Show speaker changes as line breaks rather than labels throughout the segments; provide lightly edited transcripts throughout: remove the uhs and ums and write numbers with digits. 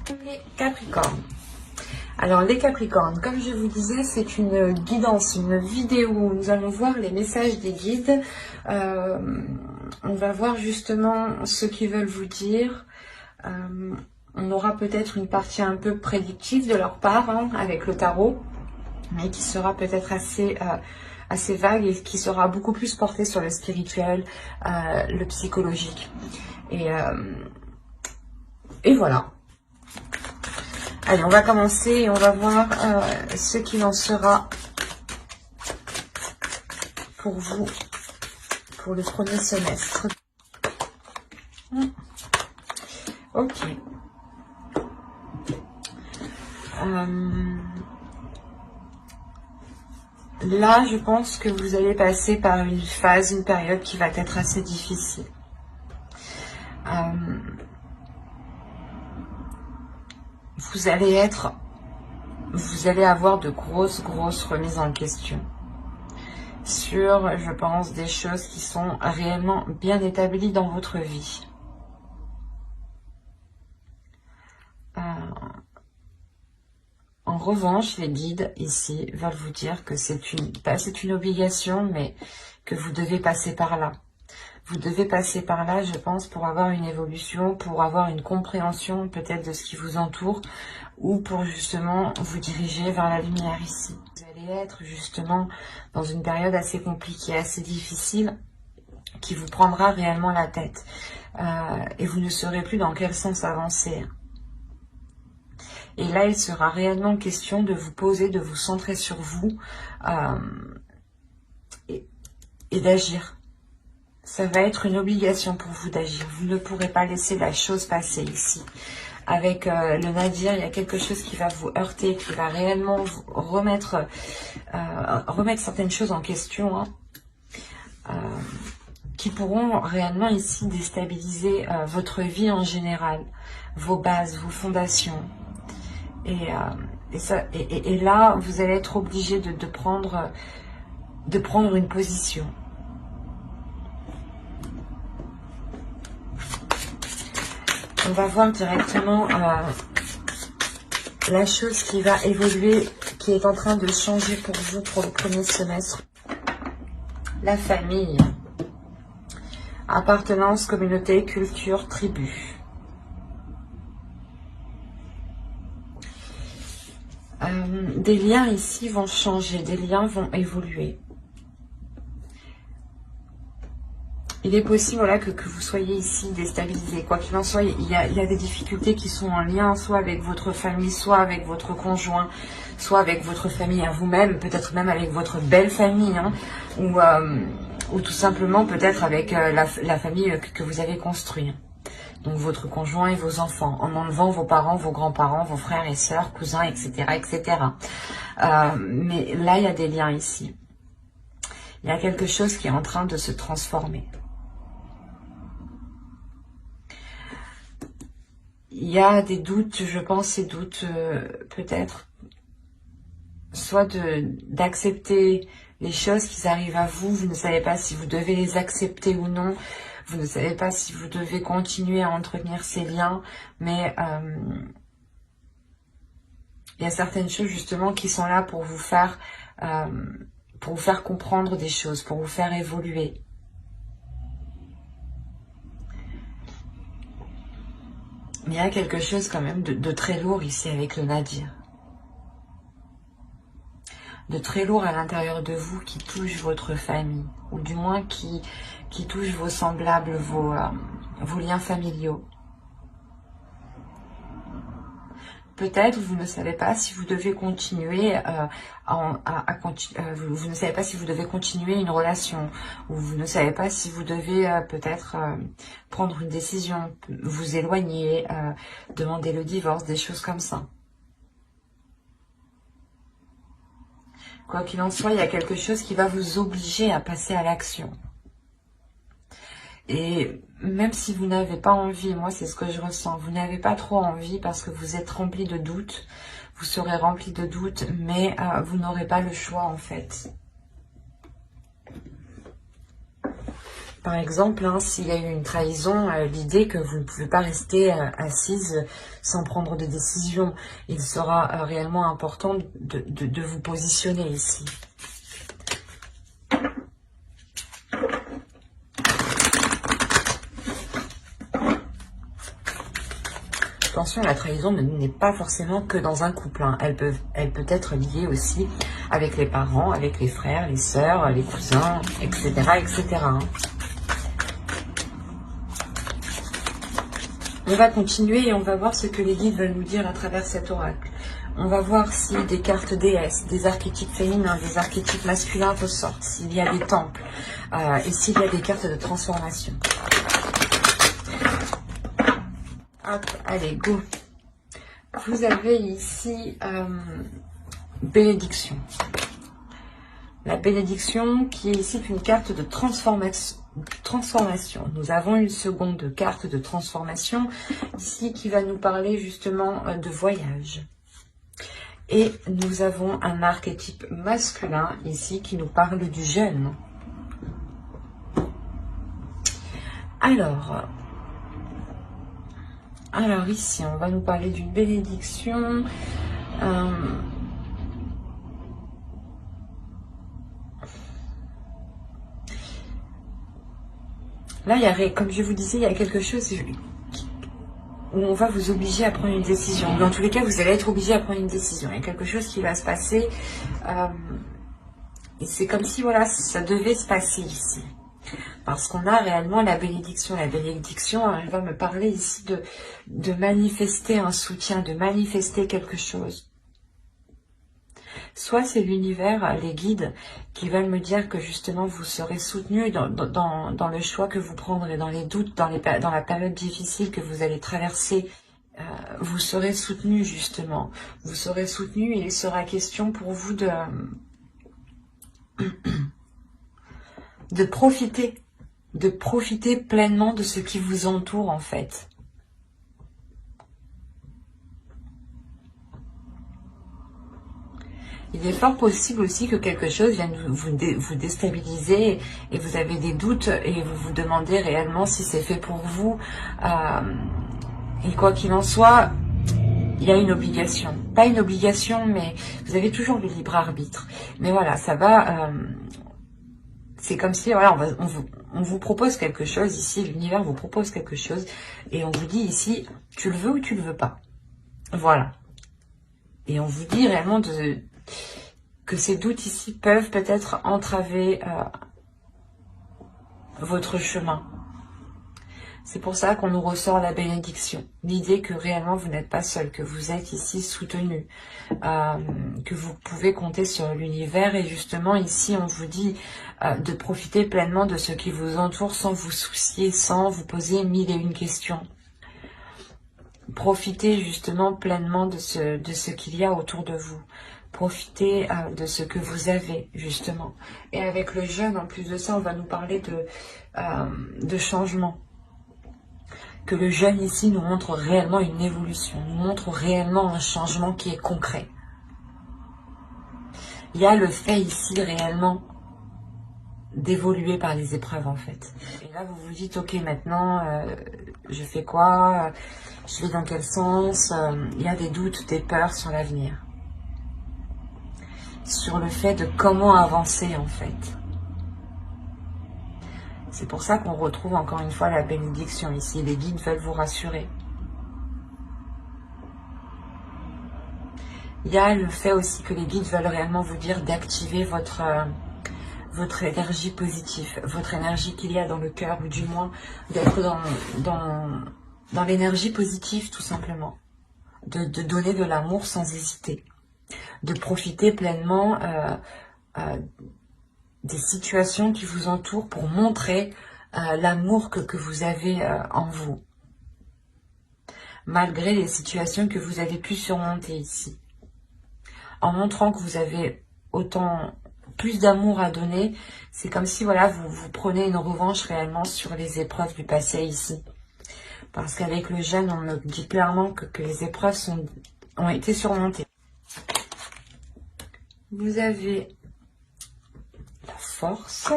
Les Capricornes. Alors les Capricornes, comme je vous disais, c'est une guidance, une vidéo où nous allons voir les messages des guides. On va voir justement ce qu'ils veulent vous dire. On aura peut-être une partie un peu prédictive de leur part avec le tarot, mais qui sera peut-être assez vague et qui sera beaucoup plus portée sur le spirituel, le psychologique. Et voilà. Allez, on va commencer et on va voir ce qu'il en sera pour vous pour le premier semestre. Ok. Là, je pense que vous allez passer par une phase, une période qui va être assez difficile. Vous allez avoir de grosses remises en question sur, je pense, des choses qui sont réellement bien établies dans votre vie. En revanche, les guides ici veulent vous dire que c'est une obligation, mais que vous devez passer par là. Vous devez passer par là, je pense, pour avoir une évolution, pour avoir une compréhension peut-être de ce qui vous entoure, ou pour justement vous diriger vers la lumière ici. Vous allez être justement dans une période assez compliquée, assez difficile, qui vous prendra réellement la tête. Et vous ne saurez plus dans quel sens avancer. Et là, il sera réellement question de vous poser, de vous centrer sur vous et d'agir. Ça va être une obligation pour vous d'agir. Vous ne pourrez pas laisser la chose passer ici. Avec le Nadir, il y a quelque chose qui va vous heurter, qui va réellement vous remettre certaines choses en question, qui pourront réellement ici déstabiliser votre vie en général, vos bases, vos fondations. Et là, vous allez être obligé de prendre une position. On va voir directement la chose qui va évoluer, qui est en train de changer pour vous pour le premier semestre. La famille. Appartenance, communauté, culture, tribu. Des liens ici vont changer, des liens vont évoluer. Il est possible voilà, que vous soyez ici déstabilisé. Quoi qu'il en soit, il y a des difficultés qui sont en lien soit avec votre famille, soit avec votre conjoint, soit avec votre famille à vous-même, peut-être même avec votre belle famille, ou tout simplement peut-être avec la famille que vous avez construite. Donc votre conjoint et vos enfants, en enlevant vos parents, vos grands-parents, vos frères et sœurs, cousins, etc. etc. Mais là, il y a des liens ici. Il y a quelque chose qui est en train de se transformer. Il y a des doutes, je pense, ces doutes peut-être, soit d'accepter les choses qui arrivent à vous, vous ne savez pas si vous devez les accepter ou non, vous ne savez pas si vous devez continuer à entretenir ces liens, mais il y a certaines choses justement qui sont là pour vous faire comprendre des choses, pour vous faire évoluer. Mais il y a quelque chose quand même de très lourd ici avec le Nadir. De très lourd à l'intérieur de vous qui touche votre famille. Ou du moins qui touche vos semblables, vos liens familiaux. Peut-être vous ne savez pas si vous devez continuer vous ne savez pas si vous devez continuer une relation, ou vous ne savez pas si vous devez peut-être prendre une décision, vous éloigner, demander le divorce, des choses comme ça. Quoi qu'il en soit, il y a quelque chose qui va vous obliger à passer à l'action. Et même si vous n'avez pas envie, moi c'est ce que je ressens, vous n'avez pas trop envie parce que vous êtes rempli de doutes, vous serez rempli de doutes, mais vous n'aurez pas le choix en fait. Par exemple, hein, s'il y a eu une trahison, l'idée que vous ne pouvez pas rester assise sans prendre de décision. Il sera réellement important de vous positionner ici. Attention, la trahison n'est pas forcément que dans un couple. Hein. Elle peut être liée aussi avec les parents, avec les frères, les sœurs, les cousins, etc. etc. hein. On va continuer et on va voir ce que les guides veulent nous dire à travers cet oracle. On va voir si des cartes déesses, des archétypes féminins, des archétypes masculins ressortent, s'il y a des temples et s'il y a des cartes de transformation. Hop, allez, go. Vous avez ici bénédiction. La bénédiction qui est ici une carte de transformation. Nous avons une seconde carte de transformation ici qui va nous parler justement de voyage. Et nous avons un archétype masculin ici qui nous parle du jeûne. Alors ici, on va nous parler d'une bénédiction. Là, comme je vous disais, il y a quelque chose où on va vous obliger à prendre une décision. Dans tous les cas, vous allez être obligé à prendre une décision. Il y a quelque chose qui va se passer. Et c'est comme si, voilà, ça devait se passer ici. Parce qu'on a réellement la bénédiction. La bénédiction, elle va me parler ici de manifester un soutien, de manifester quelque chose. Soit c'est l'univers, les guides, qui veulent me dire que justement vous serez soutenu dans le choix que vous prendrez, dans les doutes, dans la période difficile que vous allez traverser. Vous serez soutenu justement. Vous serez soutenu et il sera question pour vous de profiter pleinement de ce qui vous entoure en fait. Il est fort possible aussi que quelque chose vienne vous déstabiliser et vous avez des doutes et vous vous demandez réellement si c'est fait pour vous. Et quoi qu'il en soit, il y a une obligation. Pas une obligation, mais vous avez toujours le libre arbitre. Mais voilà, ça va... c'est comme si, voilà, on vous propose quelque chose ici, l'univers vous propose quelque chose et on vous dit ici, tu le veux ou tu le veux pas. Voilà. Et on vous dit réellement que ces doutes ici peuvent peut-être entraver votre chemin. C'est pour ça qu'on nous ressort la bénédiction. L'idée que réellement vous n'êtes pas seul, que vous êtes ici soutenu, que vous pouvez compter sur l'univers. Et justement ici on vous dit de profiter pleinement de ce qui vous entoure sans vous soucier, sans vous poser 1001 questions. Profitez justement pleinement de ce qu'il y a autour de vous. Profitez de ce que vous avez, justement. Et avec le jeûne, en plus de ça, on va nous parler de changement. Que le jeûne ici nous montre réellement une évolution, nous montre réellement un changement qui est concret. Il y a le fait ici réellement d'évoluer par les épreuves en fait. Et là vous vous dites, ok maintenant, je fais quoi? Je vais dans quel sens? Il y a des doutes, des peurs sur l'avenir. Sur le fait de comment avancer en fait. C'est pour ça qu'on retrouve encore une fois la bénédiction ici. Les guides veulent vous rassurer. Il y a le fait aussi que les guides veulent réellement vous dire d'activer votre énergie positive, votre énergie qu'il y a dans le cœur, ou du moins d'être dans l'énergie positive tout simplement. De donner de l'amour sans hésiter. De profiter pleinement des situations qui vous entourent pour montrer l'amour que vous avez en vous. Malgré les situations que vous avez pu surmonter ici. En montrant que vous avez plus d'amour à donner, c'est comme si voilà, vous prenez une revanche réellement sur les épreuves du passé ici. Parce qu'avec le jeûne, on me dit clairement que les épreuves ont été surmontées. Vous avez la force.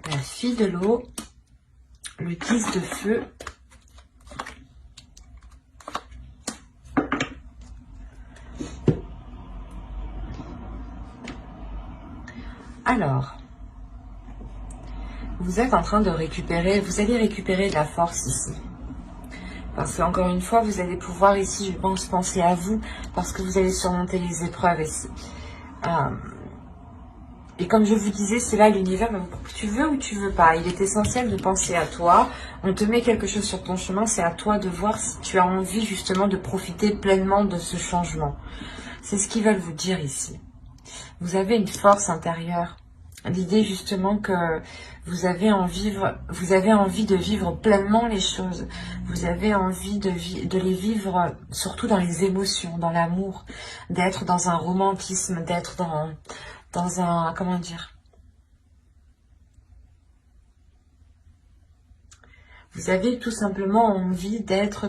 la fille de l'eau, le 10 de feu, alors, vous êtes en train de récupérer, vous allez récupérer de la force ici. Parce qu'encore une fois, vous allez pouvoir ici, je pense, penser à vous, parce que vous allez surmonter les épreuves ici. Et comme je vous disais, c'est là l'univers, tu veux ou tu veux pas. Il est essentiel de penser à toi. On te met quelque chose sur ton chemin, c'est à toi de voir si tu as envie justement de profiter pleinement de ce changement. C'est ce qu'ils veulent vous dire ici. Vous avez une force intérieure. L'idée justement que vous avez envie de vivre pleinement les choses. Vous avez envie de les vivre surtout dans les émotions, dans l'amour, d'être dans un romantisme, d'être dans un, comment dire, vous avez tout simplement envie d'être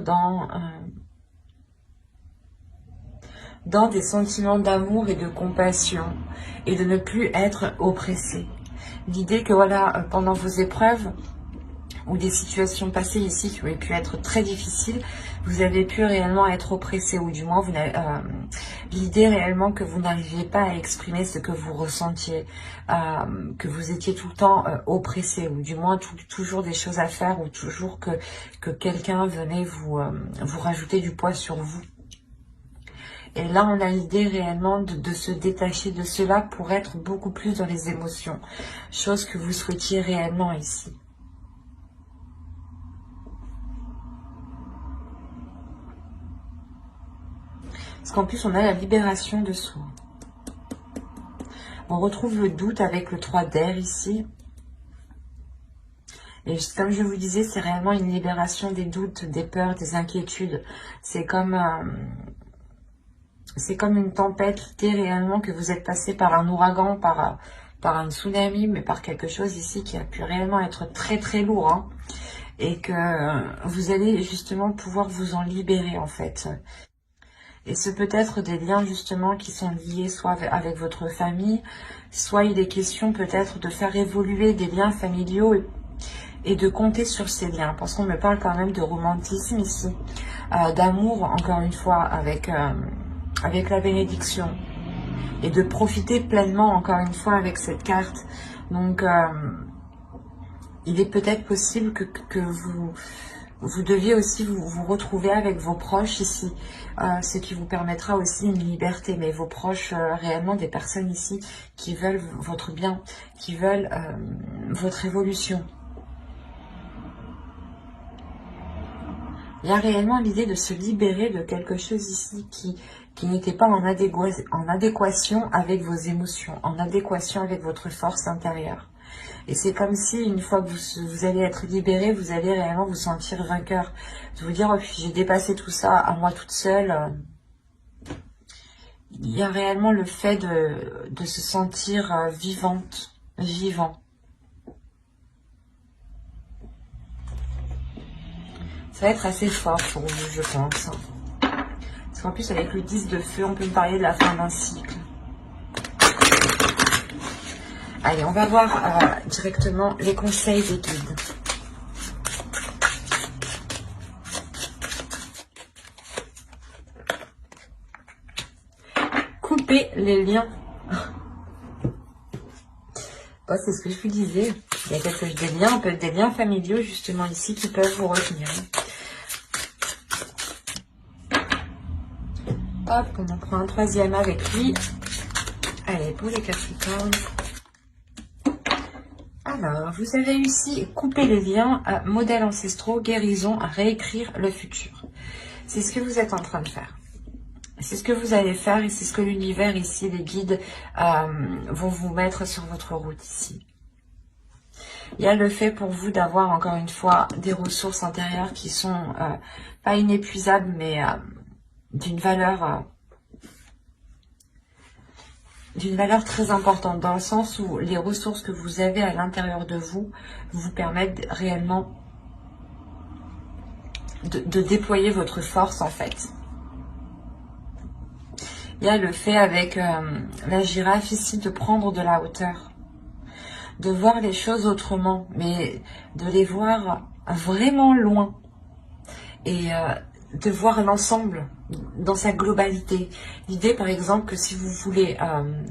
dans des sentiments d'amour et de compassion et de ne plus être oppressé. L'idée que voilà, pendant vos épreuves ou des situations passées ici qui auraient pu être très difficiles, vous avez pu réellement être oppressé, ou du moins l'idée réellement que vous n'arriviez pas à exprimer ce que vous ressentiez, que vous étiez tout le temps oppressé, ou du moins toujours des choses à faire, ou toujours que quelqu'un venait vous rajouter du poids sur vous. Et là, on a l'idée réellement de se détacher de cela pour être beaucoup plus dans les émotions. Chose que vous souhaitiez réellement ici. Parce qu'en plus, on a la libération de soi. On retrouve le doute avec le 3 d'air ici. Et comme je vous disais, c'est réellement une libération des doutes, des peurs, des inquiétudes. C'est comme une tempête, l'idée réellement que vous êtes passé par un ouragan, par un tsunami, mais par quelque chose ici qui a pu réellement être très très lourd. Hein, et que vous allez justement pouvoir vous en libérer en fait. Et ce peut être des liens justement qui sont liés soit avec votre famille, soit il est question peut-être de faire évoluer des liens familiaux et de compter sur ces liens. Parce qu'on me parle quand même de romantisme ici, d'amour encore une fois avec la bénédiction. Et de profiter pleinement encore une fois avec cette carte. Donc il est peut-être possible que vous deviez aussi vous retrouver avec vos proches ici, ce qui vous permettra aussi une liberté, mais vos proches, réellement des personnes ici qui veulent votre bien, qui veulent votre évolution. Il y a réellement l'idée de se libérer de quelque chose ici qui n'était pas en adéquation avec vos émotions, en adéquation avec votre force intérieure. Et c'est comme si, une fois que vous allez être libéré, vous allez réellement vous sentir vainqueur. De vous dire, oh, j'ai dépassé tout ça à moi toute seule. Il y a réellement le fait de se sentir vivante, vivant. Ça va être assez fort pour vous, je pense. Parce qu'en plus, avec le 10 de feu, on peut me parler de la fin d'un cycle. Allez, on va voir directement les conseils des guides. Couper les liens. Bon, c'est ce que je vous disais. Il y a des liens familiaux justement ici qui peuvent vous retenir. Hop, on en prend un troisième avec lui. Allez, pour les Capricornes. Alors, vous avez réussi à couper les liens, modèles ancestraux, guérison, à réécrire le futur. C'est ce que vous êtes en train de faire. C'est ce que vous allez faire et c'est ce que l'univers ici, les guides, vont vous mettre sur votre route ici. Il y a le fait pour vous d'avoir encore une fois des ressources intérieures qui sont pas inépuisables, mais d'une valeur très importante, dans le sens où les ressources que vous avez à l'intérieur de vous permettent réellement de déployer votre force en fait. Il y a le fait avec la girafe ici de prendre de la hauteur. de voir les choses autrement, mais de les voir vraiment loin. Et de voir l'ensemble dans sa globalité. L'idée, par exemple, que si vous voulez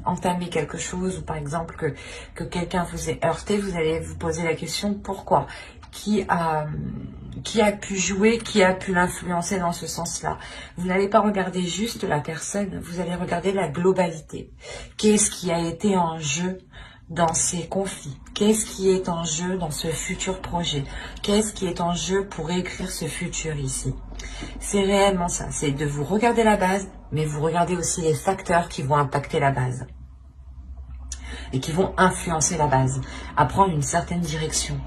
entamer quelque chose, ou par exemple que quelqu'un vous ait heurté, vous allez vous poser la question pourquoi, qui a pu jouer, qui a pu l'influencer dans ce sens-là. Vous n'allez pas regarder juste la personne, vous allez regarder la globalité. Qu'est-ce qui a été en jeu dans ces conflits? Qu'est-ce qui est en jeu dans ce futur projet? Qu'est-ce qui est en jeu pour écrire ce futur ici? C'est réellement ça, c'est de vous regarder la base, mais vous regardez aussi les facteurs qui vont impacter la base et qui vont influencer la base à prendre une certaine direction.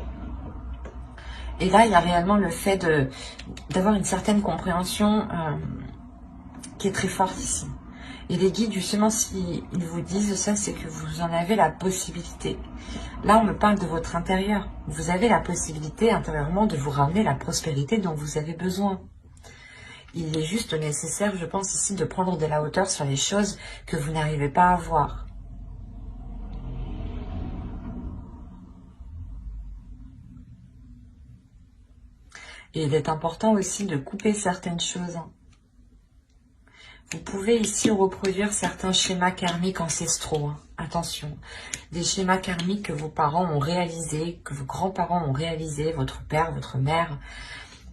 Et là, il y a réellement le fait d'avoir une certaine compréhension qui est très forte ici. Et les guides, justement, s'ils vous disent ça, c'est que vous en avez la possibilité. Là, on me parle de votre intérieur. Vous avez la possibilité intérieurement de vous ramener la prospérité dont vous avez besoin. Il est juste nécessaire, je pense ici, de prendre de la hauteur sur les choses que vous n'arrivez pas à voir. Et il est important aussi de couper certaines choses. Vous pouvez ici reproduire certains schémas karmiques ancestraux. Attention, des schémas karmiques que vos parents ont réalisés, que vos grands-parents ont réalisés, votre père, votre mère,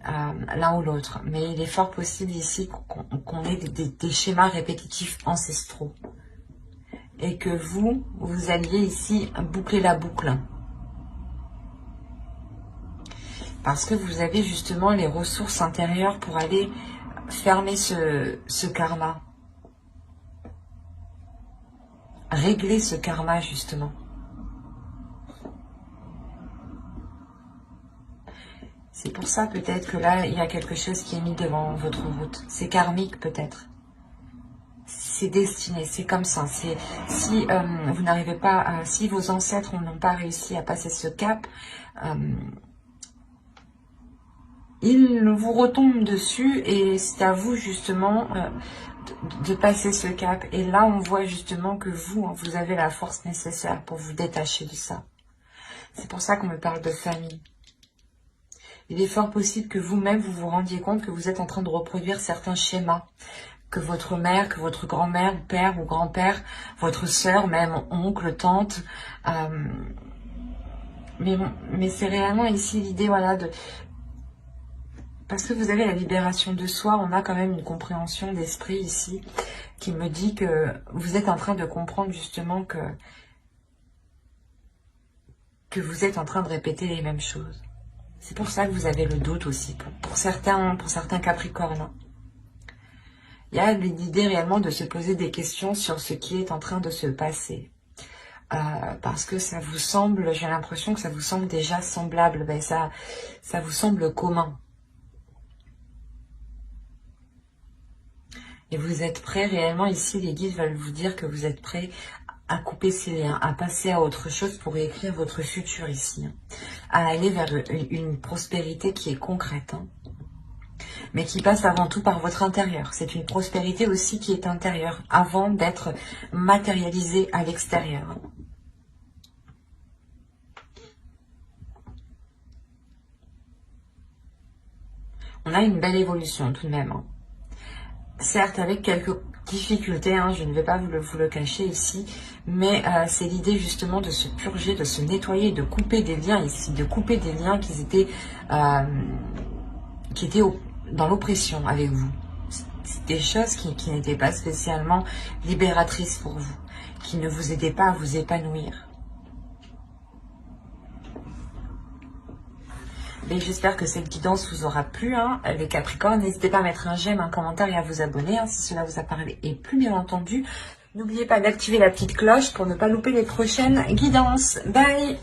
l'un ou l'autre. Mais il est fort possible ici qu'on ait des schémas répétitifs ancestraux. Et que vous alliez ici boucler la boucle. Parce que vous avez justement les ressources intérieures pour aller fermer ce karma. Régler ce karma, justement. C'est pour ça peut-être que là, il y a quelque chose qui est mis devant votre route. C'est karmique peut-être. C'est destiné, c'est comme ça. Si vous n'arrivez pas, si vos ancêtres n'ont pas réussi à passer ce cap, ils vous retombent dessus et c'est à vous justement de passer ce cap. Et là, on voit justement que vous avez la force nécessaire pour vous détacher de ça. C'est pour ça qu'on me parle de famille. Il est fort possible que vous-même, vous vous rendiez compte que vous êtes en train de reproduire certains schémas. Que votre mère, que votre grand-mère, père ou grand-père, votre sœur, même oncle, tante. Mais c'est réellement ici l'idée, voilà, parce que vous avez la libération de soi, on a quand même une compréhension d'esprit ici qui me dit que vous êtes en train de comprendre justement que vous êtes en train de répéter les mêmes choses. C'est pour ça que vous avez le doute aussi, pour certains Capricornes. Il y a l'idée réellement de se poser des questions sur ce qui est en train de se passer. Parce que ça vous semble, j'ai l'impression que ça vous semble déjà semblable, ben ça vous semble commun. Et vous êtes prêts réellement, ici les guides veulent vous dire que vous êtes prêts à couper ces liens, à passer à autre chose pour écrire votre futur ici. À aller vers une prospérité qui est concrète. Mais qui passe avant tout par votre intérieur. C'est une prospérité aussi qui est intérieure, avant d'être matérialisée à l'extérieur. On a une belle évolution tout de même. Certes, avec quelques difficultés, je ne vais pas vous le cacher ici, mais c'est l'idée justement de se purger, de se nettoyer, de couper des liens ici, de couper des liens qui étaient dans l'oppression avec vous. C'est des choses qui n'étaient pas spécialement libératrices pour vous, qui ne vous aidaient pas à vous épanouir. Et j'espère que cette guidance vous aura plu, les Capricornes. N'hésitez pas à mettre un j'aime, un commentaire et à vous abonner si cela vous a parlé. Et plus bien entendu, n'oubliez pas d'activer la petite cloche pour ne pas louper les prochaines guidances. Bye!